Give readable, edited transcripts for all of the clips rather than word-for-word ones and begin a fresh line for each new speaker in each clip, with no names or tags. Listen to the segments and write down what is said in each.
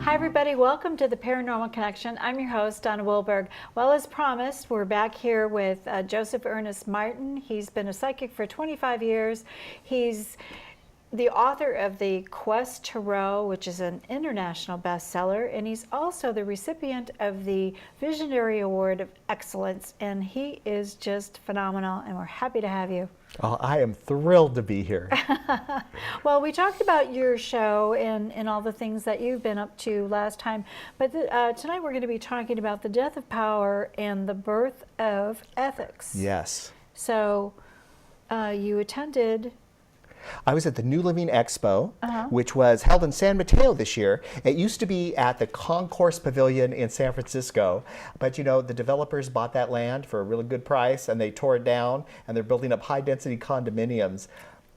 Hi everybody, welcome to the Paranormal Connection. I'm your host, Donna Wilberg. Well, as promised, we're back here with Joseph Ernest Martin. He's been a psychic for 25 years. He's the author of The Quest to Row, which is an international bestseller, and he's also the recipient of the Visionary Award of Excellence, and he is just phenomenal, and we're happy to have you.
Oh, I am thrilled to be here.
Well, we talked about your show and all the things that you've been up to last time, but tonight we're going to be talking about the death of power and the birth of ethics.
Yes.
So you attended...
I was at the New Living Expo, which was held in San Mateo this year. It used to be at the Concourse Pavilion in San Francisco, but you know, the developers bought that land for a really good price and they tore it down and they're building up high-density condominiums,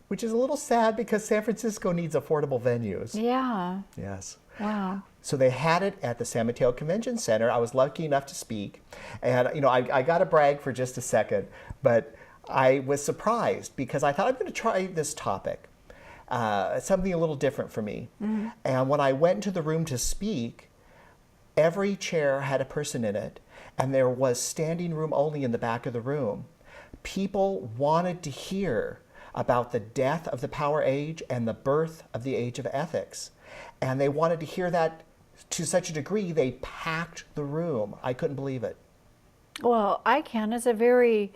which is a little sad because San Francisco needs affordable venues.
Yeah.
Yes.
Wow.
So they had it at the San Mateo Convention Center. I was lucky enough to speak, and you know, I got to brag for just a second, but I was surprised because I thought I'm going to try this topic, something a little different for me. Mm-hmm. And when I went into the room to speak, every chair had a person in it, and there was standing room only in the back of the room. People wanted to hear about the death of the Power Age and the birth of the Age of Ethics. And they wanted to hear that to such a degree, they packed the room. I couldn't believe it.
Well, I can. It's a very...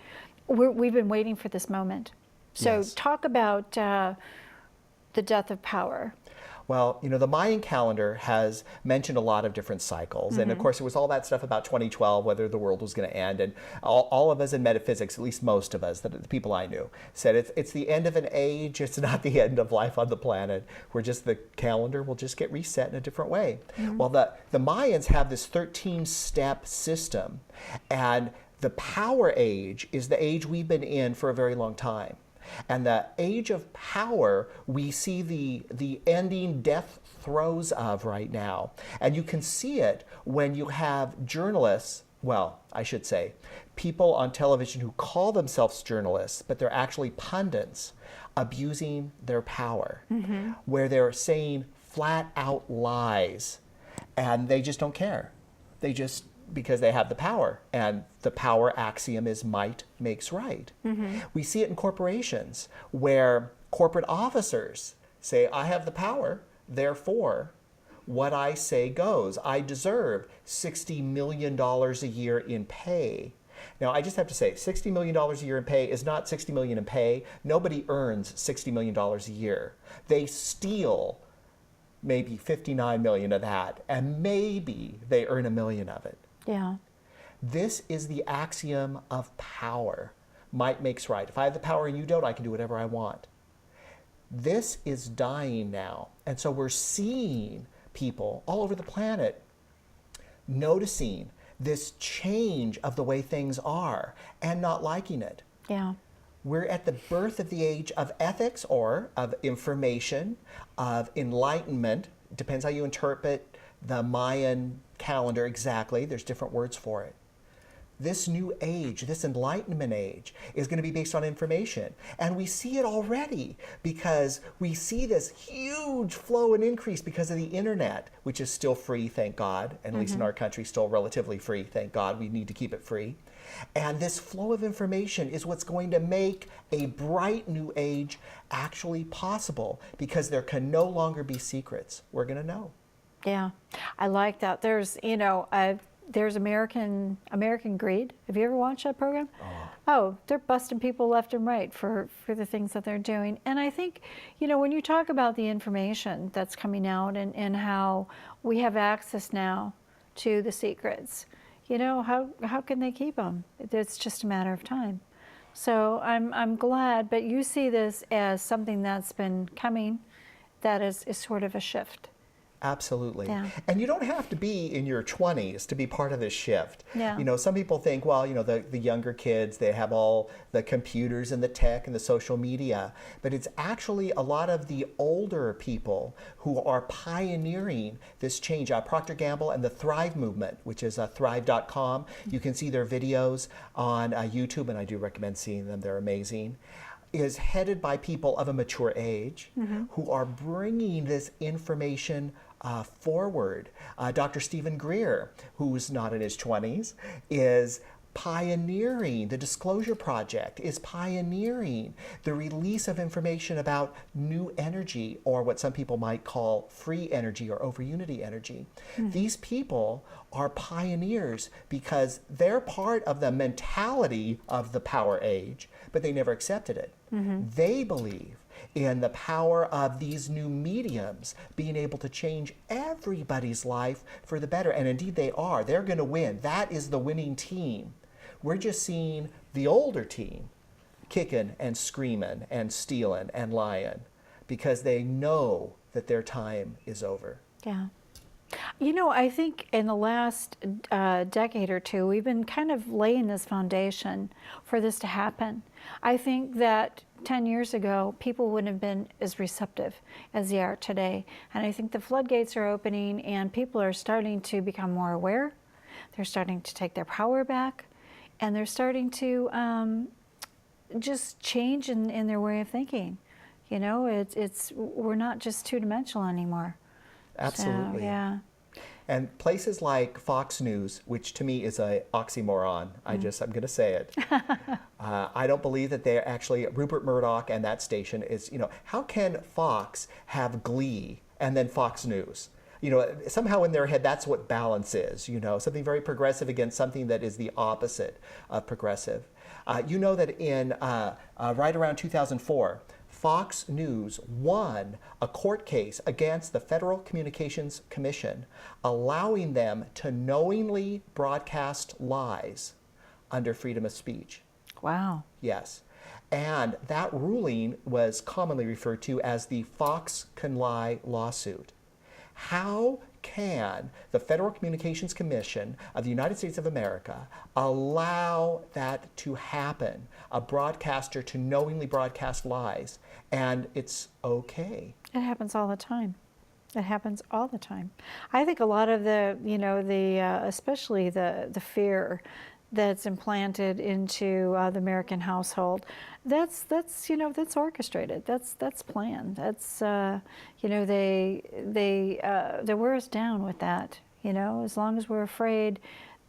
We've been waiting for this moment. So
Yes.
Talk about the death of power.
Well, you know, the Mayan calendar has mentioned a lot of different cycles. Mm-hmm. And of course, it was all that stuff about 2012, whether the world was going to end. And all of us in metaphysics, at least most of us, the people I knew, said it's the end of an age. It's not the end of life on the planet. The calendar will just get reset in a different way. Mm-hmm. Well, the Mayans have this 13-step system. And the Power Age is the age we've been in for a very long time. And the age of power, we see the ending death throes of right now. And you can see it when you have journalists, well, I should say, people on television who call themselves journalists, but they're actually pundits, abusing their power, mm-hmm. where they're saying flat out lies, and they just don't care. Because they have the power, and the power axiom is might makes right. Mm-hmm. We see it in corporations where corporate officers say, I have the power, therefore what I say goes. I deserve $60 million a year in pay. Now, I just have to say, $60 million a year in pay is not $60 million in pay. Nobody earns $60 million a year. They steal maybe 59 million of that, and maybe they earn $1 million of it.
Yeah.
This is the axiom of power. Might makes right. If I have the power and you don't, I can do whatever I want. This is dying now. And so we're seeing people all over the planet noticing this change of the way things are and not liking it.
Yeah.
We're at the birth of the age of ethics, or of information, of enlightenment. Depends how you interpret the Mayan calendar exactly. There's different words for it. This new age, this enlightenment age, is going to be based on information. And we see it already because we see this huge flow and increase because of the internet, which is still free, thank God. And at least in our country, still relatively free, thank God. We need to keep it free. And this flow of information is what's going to make a bright new age actually possible, because there can no longer be secrets. We're going to know.
Yeah, I like that. There's American Greed. Have you ever watched that program? Oh, they're busting people left and right for the things that they're doing. And I think, you know, when you talk about the information that's coming out and how we have access now to the secrets, you know, how can they keep them? It's just a matter of time. So I'm glad, but you see this as something that's been coming, that is sort of a shift.
Absolutely.
Yeah.
And you don't have to be in your 20s to be part of this shift.
Yeah.
You know, some people think, well, you know, the younger kids, they have all the computers and the tech and the social media. But it's actually a lot of the older people who are pioneering this change. Procter & Gamble and the Thrive movement, which is thrive.com. You can see their videos on YouTube, and I do recommend seeing them. They're amazing. Is headed by people of a mature age who are bringing this information forward. Dr. Stephen Greer, who's not in his 20s, is pioneering the Disclosure Project, is pioneering the release of information about new energy, or what some people might call free energy or over unity energy. These people are pioneers because they're part of the mentality of the power age, but they never accepted it. They believe in the power of these new mediums being able to change everybody's life for the better. And indeed they are. They're going to win. That is the winning team. We're just seeing the older team kicking and screaming and stealing and lying because they know that their time is over.
Yeah. You know, I think in the last decade or two, we've been kind of laying this foundation for this to happen. I think that 10 years ago, people wouldn't have been as receptive as they are today. And I think the floodgates are opening and people are starting to become more aware. They're starting to take their power back. And they're starting to just change in their way of thinking. You know, we're not just two-dimensional anymore.
Absolutely.
So, yeah.
And places like Fox News, which to me is an oxymoron, I'm going to say it. I don't believe that they're actually, Rupert Murdoch and that station is, how can Fox have Glee and then Fox News? Somehow in their head, that's what balance is, something very progressive against something that is the opposite of progressive. That in right around 2004, Fox News won a court case against the Federal Communications Commission, allowing them to knowingly broadcast lies under freedom of speech.
Wow.
Yes. And that ruling was commonly referred to as the Fox Can Lie lawsuit. How can the Federal Communications Commission of the United States of America allow that to happen? A broadcaster to knowingly broadcast lies, and it's okay.
It happens all the time. It happens all the time. I think a lot of especially the fear that's implanted into the American household, that's orchestrated. That's planned. That's they wear us down with that. As long as we're afraid,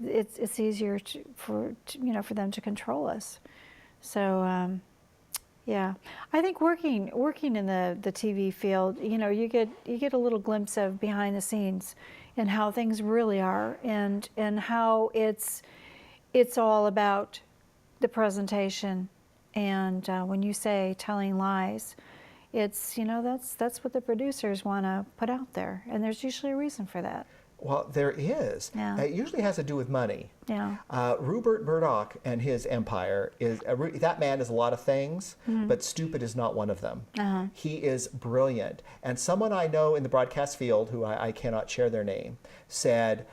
it's easier for them to control us. So yeah, I think working in the TV field, you get a little glimpse of behind the scenes and how things really are, and how it's all about the presentation. And when you say telling lies, it's that's what the producers want to put out there, and there's usually a reason for that.
Well, there is.
Yeah.
It usually has to do with money.
Yeah.
Rupert Murdoch and his empire that man is a lot of things, but stupid is not one of them. He is brilliant. And someone I know in the broadcast field, who I cannot share their name, said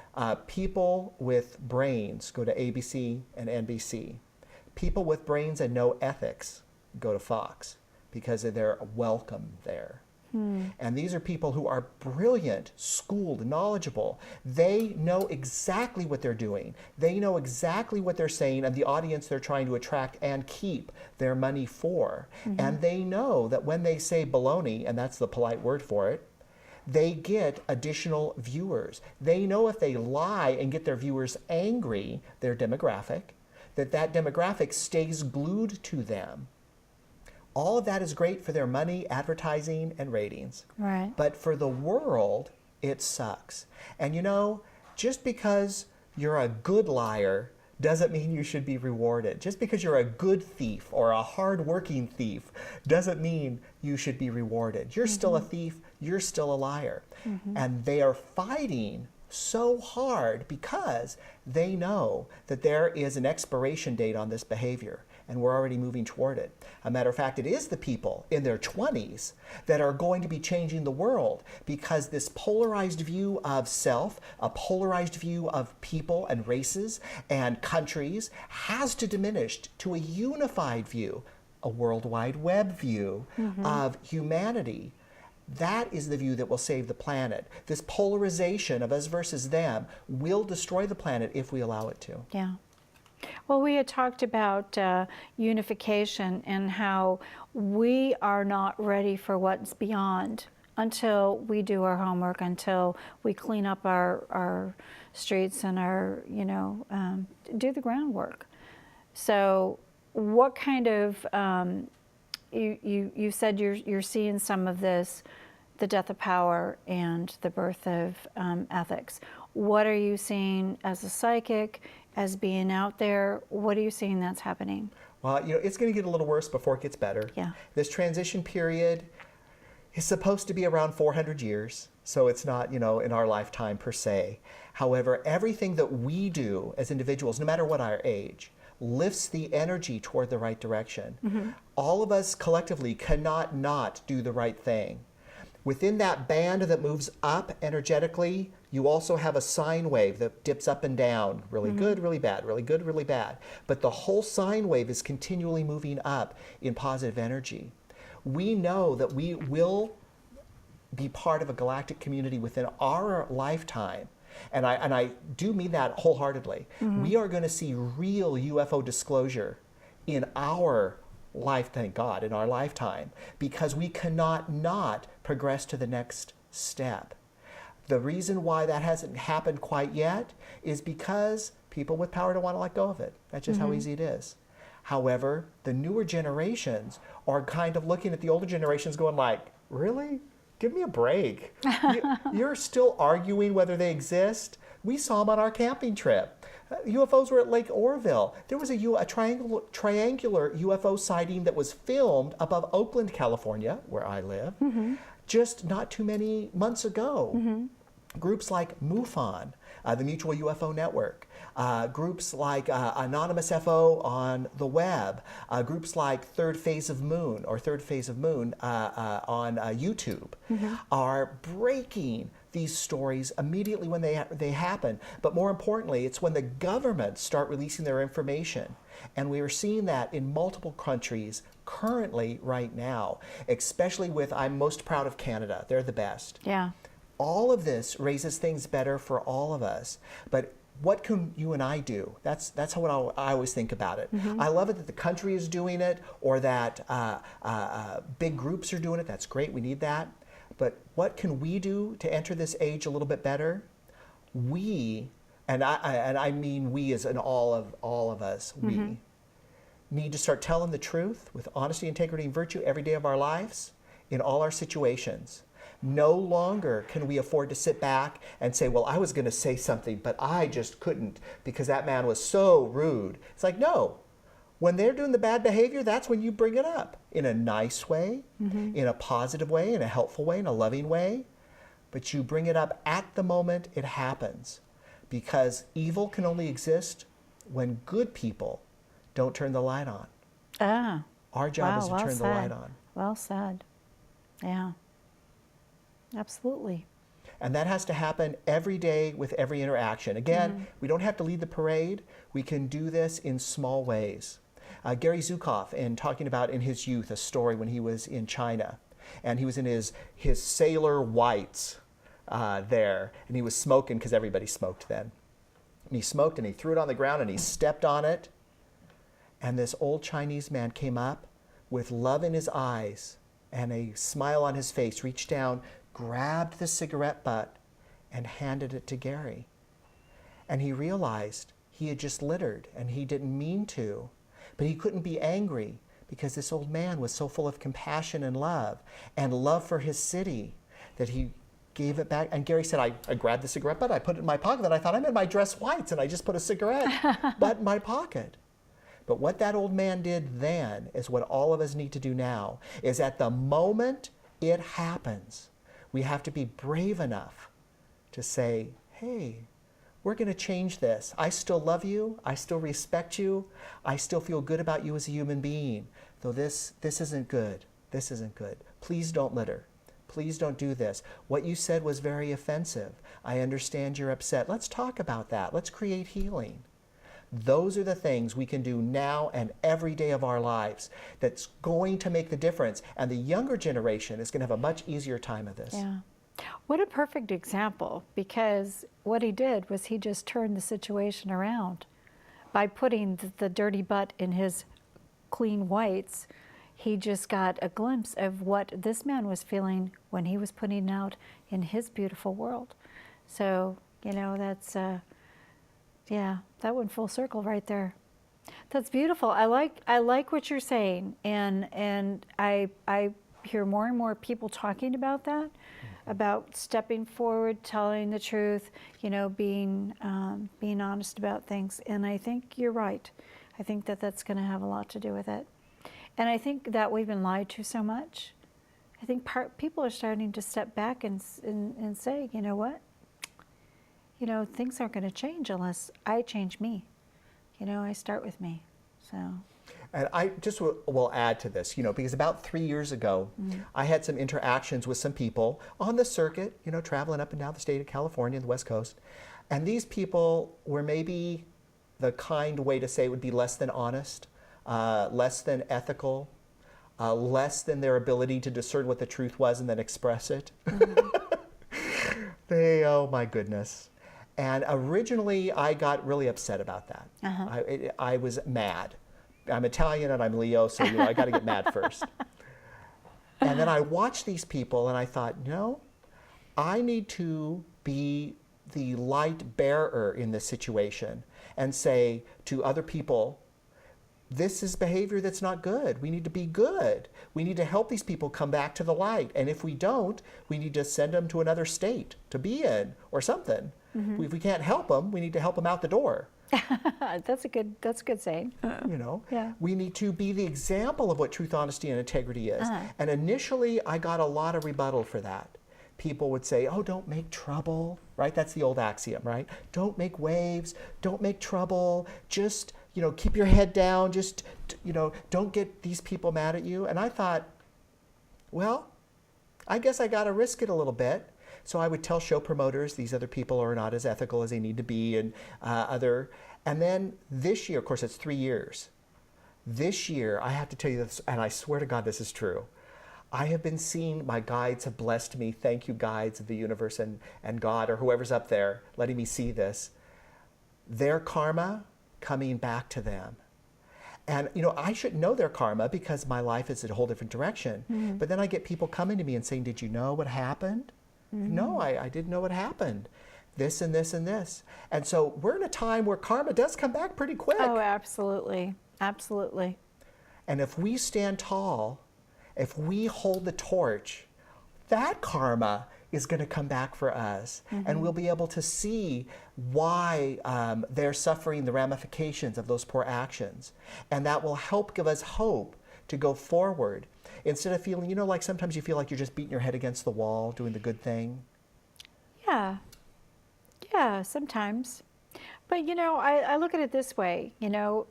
people with brains go to ABC and NBC. People with brains and no ethics go to Fox because they're welcome there. And these are people who are brilliant, schooled, knowledgeable. They know exactly what they're doing. They know exactly what they're saying and the audience they're trying to attract and keep their money for. And they know that when they say baloney, and that's the polite word for it, they get additional viewers. They know if they lie and get their viewers angry, their demographic, that demographic stays glued to them. All of that is great for their money, advertising, and ratings.
Right.
But for the world, it sucks. And just because you're a good liar doesn't mean you should be rewarded. Just because you're a good thief or a hard-working thief doesn't mean you should be rewarded. You're still a thief, you're still a liar. And they are fighting so hard because they know that there is an expiration date on this behavior, and we're already moving toward it. A matter of fact, it is the people in their 20s that are going to be changing the world, because this polarized view of self, a polarized view of people and races and countries, has to diminish to a unified view, a World Wide Web view of humanity. That is the view that will save the planet. This polarization of us versus them will destroy the planet if we allow it to.
Yeah. Well, we had talked about unification and how we are not ready for what's beyond until we do our homework, until we clean up our streets and our, do the groundwork. So what kind of, you said you're seeing some of this, the death of power and the birth of ethics. What are you seeing as a psychic, as being out there? What are you seeing that's happening?
Well, it's going to get a little worse before it gets better.
Yeah.
This transition period is supposed to be around 400 years, so it's not, in our lifetime per se. However, everything that we do as individuals, no matter what our age, lifts the energy toward the right direction. Mm-hmm. All of us collectively cannot not do the right thing. Within that band that moves up energetically, you also have a sine wave that dips up and down, really mm-hmm. good, really bad, really good, really bad. But the whole sine wave is continually moving up in positive energy. We know that we will be part of a galactic community within our lifetime. And I do mean that wholeheartedly. Mm-hmm. We are going to see real UFO disclosure in our life, thank God, in our lifetime, because we cannot not progress to the next step. The reason why that hasn't happened quite yet is because people with power don't want to let go of it. That's just mm-hmm. how easy it is. However, the newer generations are kind of looking at the older generations going like, really? Give me a break. You're still arguing whether they exist? We saw them on our camping trip. UFOs were at Lake Orville. There was a triangular UFO sighting that was filmed above Oakland, California, where I live, mm-hmm. just not too many months ago. Mm-hmm. Groups like MUFON, the Mutual UFO Network, groups like Anonymous FO on the web, groups like Third Phase of Moon on YouTube mm-hmm. are breaking these stories immediately when they happen. But more importantly, it's when the governments start releasing their information. And we are seeing that in multiple countries currently right now, especially with, I'm most proud of Canada. They're the best.
Yeah.
All of this raises things better for all of us. But what can you and I do? That's how I always think about it. Mm-hmm. I love it that the country is doing it, or that big groups are doing it. That's great. We need that. But what can we do to enter this age a little bit better? We, and I mean we as in all of us, mm-hmm. we need to start telling the truth with honesty, integrity, and virtue every day of our lives in all our situations. No longer can we afford to sit back and say, well, I was going to say something, but I just couldn't because that man was so rude. It's like, no. When they're doing the bad behavior, that's when you bring it up in a nice way, mm-hmm. in a positive way, in a helpful way, in a loving way. But you bring it up at the moment it happens, because evil can only exist when good people don't turn the light on.
Ah.
Our job is to turn the light on.
Well said. Yeah. Absolutely.
And that has to happen every day with every interaction. Again, mm-hmm. we don't have to lead the parade. We can do this in small ways. Gary Zukav, in talking about in his youth a story when he was in China, and he was in his sailor whites there, and he was smoking because everybody smoked then. And he smoked and he threw it on the ground and he stepped on it. And this old Chinese man came up with love in his eyes and a smile on his face, reached down, grabbed the cigarette butt and handed it to Gary. And he realized he had just littered and he didn't mean to, but he couldn't be angry because this old man was so full of compassion and love for his city that he gave it back. And Gary said, I grabbed the cigarette butt, I put it in my pocket, and I thought I'm in my dress whites and I just put a cigarette butt in my pocket. But what that old man did then is what all of us need to do now, is at the moment it happens, we have to be brave enough to say, hey, we're going to change this. I still love you. I still respect you. I still feel good about you as a human being. Though this isn't good. This isn't good. Please don't litter. Please don't do this. What you said was very offensive. I understand you're upset. Let's talk about that. Let's create healing. Those are the things we can do now and every day of our lives that's going to make the difference. And the younger generation is going to have a much easier time of this.
Yeah. What a perfect example, because what he did was he just turned the situation around. By putting the dirty butt in his clean whites, he just got a glimpse of what this man was feeling when he was putting out in his beautiful world. So, you know, that's, yeah, that went full circle right there. That's beautiful. I like what you're saying, and I hear more and more people talking about that, about stepping forward, telling the truth, you know, being honest about things. And I think you're right. I think that that's going to have a lot to do with it. And I think that we've been lied to so much. I think people are starting to step back and say, you know what? You know, things aren't going to change unless I change me. You know, I start with me. So.
And I just will add to this, you know, because about 3 years ago, I had some interactions with some people on the circuit, you know, traveling up and down the state of California and the West Coast. And these people were, maybe the kind way to say it would be, less than honest, less than ethical, less than their ability to discern what the truth was and then express it. Oh my goodness. And originally I got really upset about that. I was mad. I'm Italian and I'm Leo, so, you know, I got to get mad first. And then I watched these people and I thought, no, I need to be the light bearer in this situation and say to other people, this is behavior that's not good. We need to be good. We need to help these people come back to the light. And if we don't, we need to send them to another state to be in or something. If we can't help them, we need to help them out the door.
That's a good saying.
You know,
Yeah.
we need to be the example of what truth, honesty, and integrity is. And initially, I got a lot of rebuttal for that. People would say, oh, don't make trouble, right? That's the old axiom, right? Don't make waves, don't make trouble, just, you know, keep your head down, just, you know, don't get these people mad at you. And I thought, well, I guess I got to risk it a little bit. So I would tell show promoters, these other people are not as ethical as they need to be, and and then this year, of course, it's 3 years. This year, I have to tell you this, and I swear to God this is true. I have been seeing, my guides have blessed me. Thank you, guides of the universe and God or whoever's up there letting me see this. Their karma coming back to them. And, you know, I should know their karma because my life is in a whole different direction. But then I get people coming to me and saying, did you know what happened? No, I didn't know what happened. This and this and this. And so we're in a time where karma does come back pretty quick.
Oh, absolutely. Absolutely.
And if we stand tall, if we hold the torch, that karma is going to come back for us. And we'll be able to see why they're suffering the ramifications of those poor actions. And that will help give us hope to go forward. Instead of feeling, you know, like sometimes you feel like you're just beating your head against the wall, doing the good thing.
Yeah. Yeah, sometimes. But, you know, I look at it this way, you know,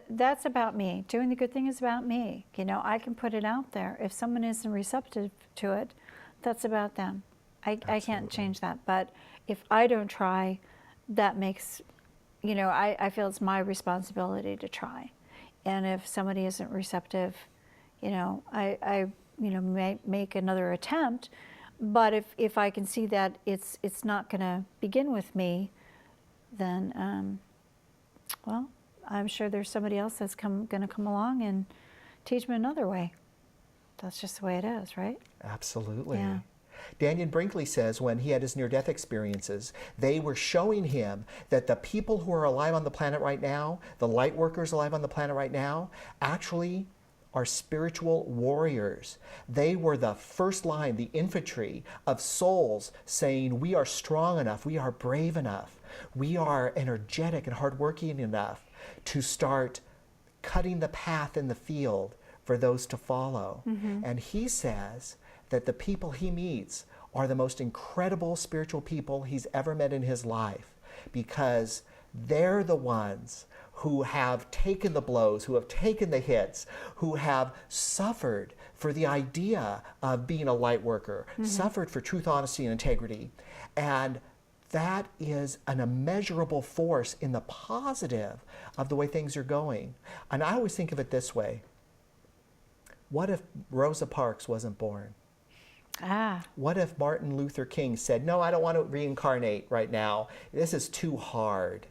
that's about me. Doing the good thing is about me. You know, I can put it out there. If someone isn't receptive to it, that's about them. I can't change that. But if I don't try, that makes, you know, I feel it's my responsibility to try. And if somebody isn't receptive, you know, I you know, may make another attempt. But if I can see that it's not going to begin with me, then, well, I'm sure there's somebody else that's going to come along and teach me another way. That's just the way it is, right?
Absolutely.
Yeah.
Daniel Brinkley says when he had his near-death experiences, they were showing him that the people who are alive on the planet right now, the light workers alive on the planet right now, actually are spiritual warriors. They were the first line, the infantry of souls saying, we are strong enough, we are brave enough, we are energetic and hardworking enough to start cutting the path in the field for those to follow. And he says that the people he meets are the most incredible spiritual people he's ever met in his life, because they're the ones who have taken the blows, who have taken the hits, who have suffered for the idea of being a light worker, suffered for truth, honesty, and integrity. And that is an immeasurable force in the positive of the way things are going. And I always think of it this way. What if Rosa Parks wasn't born? What if Martin Luther King said, no, I don't want to reincarnate right now. This is too hard.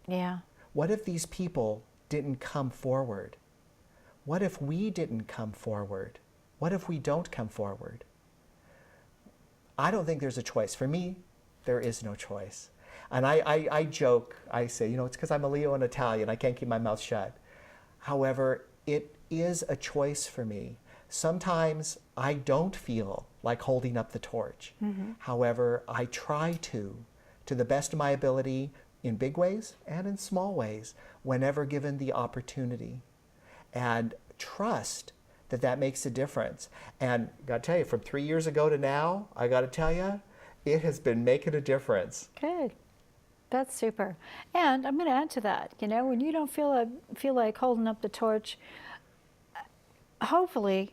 Yeah.
What if these people didn't come forward? what if we didn't come forward? What if we don't come forward? I don't think there's a choice. For me, there is no choice. And I joke, I say, you know, it's because I'm a Leo and Italian, I can't keep my mouth shut. However, it is a choice for me. Sometimes I don't feel like holding up the torch. However, I try to the best of my ability, in big ways and in small ways, whenever given the opportunity. And trust that that makes a difference. And I gotta tell you, from 3 years ago to now, I gotta tell you, it has been making a difference.
Good. That's super. And I'm going to add to that, you know, when you don't feel like holding up the torch, hopefully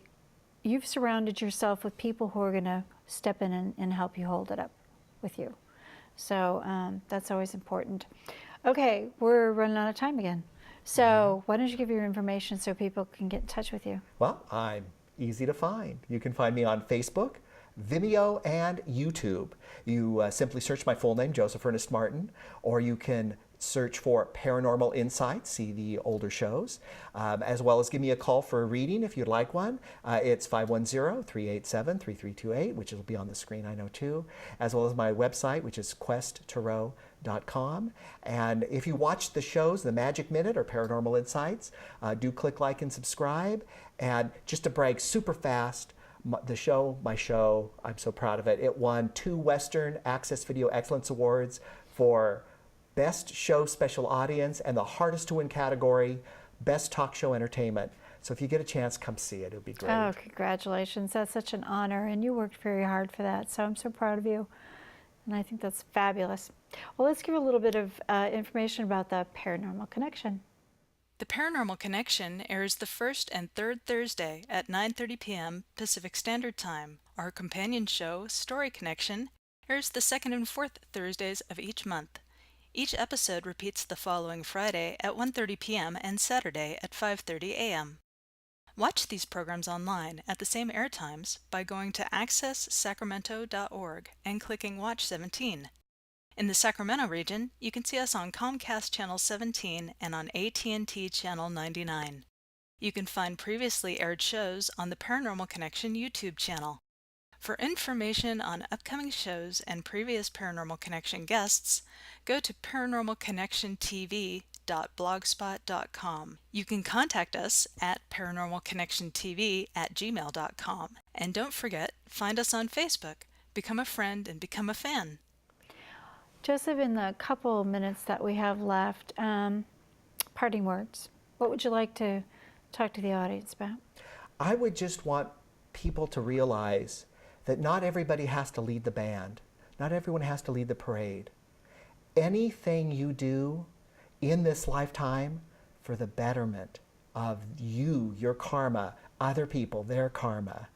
you've surrounded yourself with people who are going to step in and help you hold it up with you. So that's always important. Okay, we're running out of time again. So why don't you give your information so people can get in touch with you?
Well, I'm easy to find. You can find me on Facebook, Vimeo, and YouTube. You simply search my full name, Joseph Ernest Martin, or you can search for Paranormal Insights, see the older shows, as well as give me a call for a reading if you'd like one. It's 510-387-3328, which will be on the screen, I know too, as well as my website, which is questtarot.com. And if you watch the shows, The Magic Minute or Paranormal Insights, do click like and subscribe. And just to brag super fast, my show, I'm so proud of it. It won 2 Western Access Video Excellence Awards for Best Show Special Audience and the hardest to win category, Best Talk Show Entertainment. So if you get a chance, come see it. It would be great.
Oh, congratulations. That's such an honor, and you worked very hard for that. So I'm so proud of you, and I think that's fabulous. Well, let's give a little bit of information about the Paranormal Connection.
The Paranormal Connection airs the first and third Thursday at 9:30 p.m. Pacific Standard Time. Our companion show, Story Connection, airs the second and fourth Thursdays of each month. Each episode repeats the following Friday at 1:30 p.m. and Saturday at 5:30 a.m. Watch these programs online at the same air times by going to accesssacramento.org and clicking Watch 17. In the Sacramento region, you can see us on Comcast Channel 17 and on AT&T Channel 99. You can find previously aired shows on the Paranormal Connection YouTube channel. For information on upcoming shows and previous Paranormal Connection guests, go to paranormalconnectiontv.blogspot.com. You can contact us at paranormalconnectiontv@gmail.com. And don't forget, find us on Facebook, become a friend, and become a fan.
Joseph, in the couple minutes that we have left, parting words. What would you like to talk to the audience about?
I would just want people to realize that not everybody has to lead the band. Not everyone has to lead the parade. Anything you do in this lifetime for the betterment of you, your karma, other people, their karma,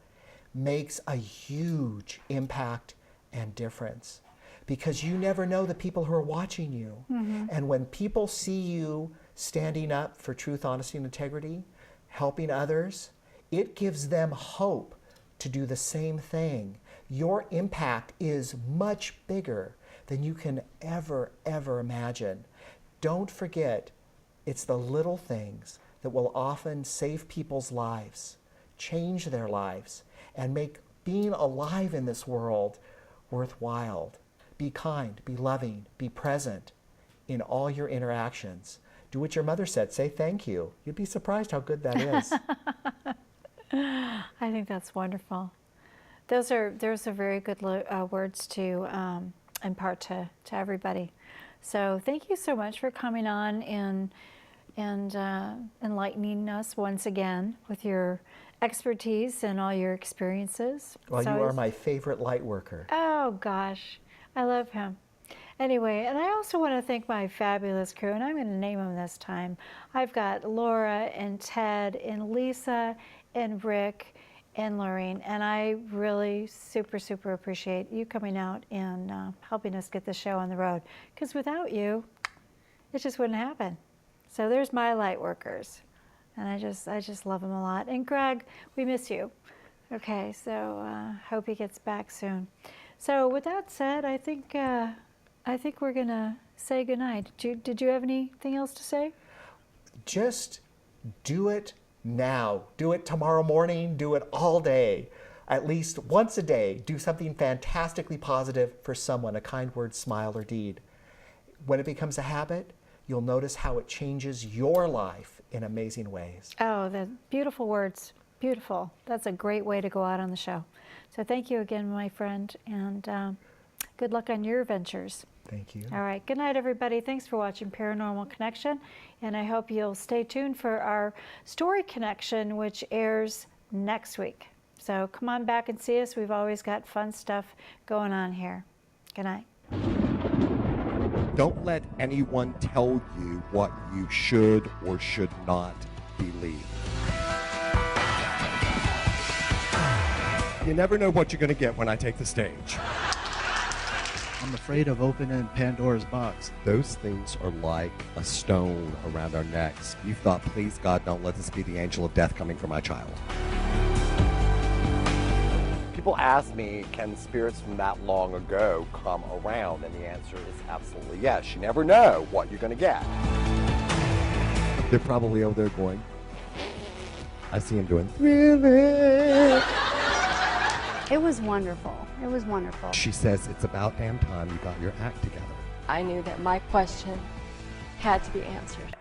makes a huge impact and difference. Because you never know the people who are watching you. And when people see you standing up for truth, honesty, and integrity, helping others, it gives them hope to do the same thing. Your impact is much bigger than you can ever imagine. Don't forget, it's the little things that will often save people's lives, change their lives, and make being alive in this world worthwhile. Be kind, be loving, be present in all your interactions. Do what your mother said, say thank you. You'd be surprised how good that is.
I think that's wonderful. Those are very good words to impart to everybody. So thank you so much for coming on and enlightening us once again with your expertise and all your experiences.
Well, you are my favorite light worker.
Oh gosh, I love him. Anyway, and I also want to thank my fabulous crew, and I'm going to name them this time. I've got Laura and Ted and Lisa and Rick and Lorraine, and I really super appreciate you coming out and helping us get the show on the road, because without you, it just wouldn't happen. So there's my light workers, and I just love them a lot. And Greg, we miss you. Okay, so hope he gets back soon. So with that said, I think we're gonna say goodnight. Did you have anything else to say?
Just do it now. Do it tomorrow morning. Do it all day. At least once a day, do something fantastically positive for someone, a kind word, smile, or deed. When it becomes a habit, you'll notice how it changes your life in amazing ways.
Oh, the beautiful words. Beautiful. That's a great way to go out on the show. So thank you again, my friend, and good luck on your ventures.
Thank you.
All right. Good night, everybody. Thanks for watching Paranormal Connection, and I hope you'll stay tuned for our Story Connection, which airs next week. So come on back and see us. We've always got fun stuff going on here. Good night.
Don't let anyone tell you what you should or should not believe. You never know what you're going to get when I take the stage.
I'm afraid of opening Pandora's box.
Those things are like a stone around our necks. You thought, please God, don't let this be the angel of death coming for my child. People ask me, can spirits from that long ago come around? And the answer is absolutely yes. You never know what you're going to get. They're probably over there going, I see them doing, really?
It was wonderful. It was wonderful.
She says, it's about damn time you got your act together.
I knew that my question had to be answered.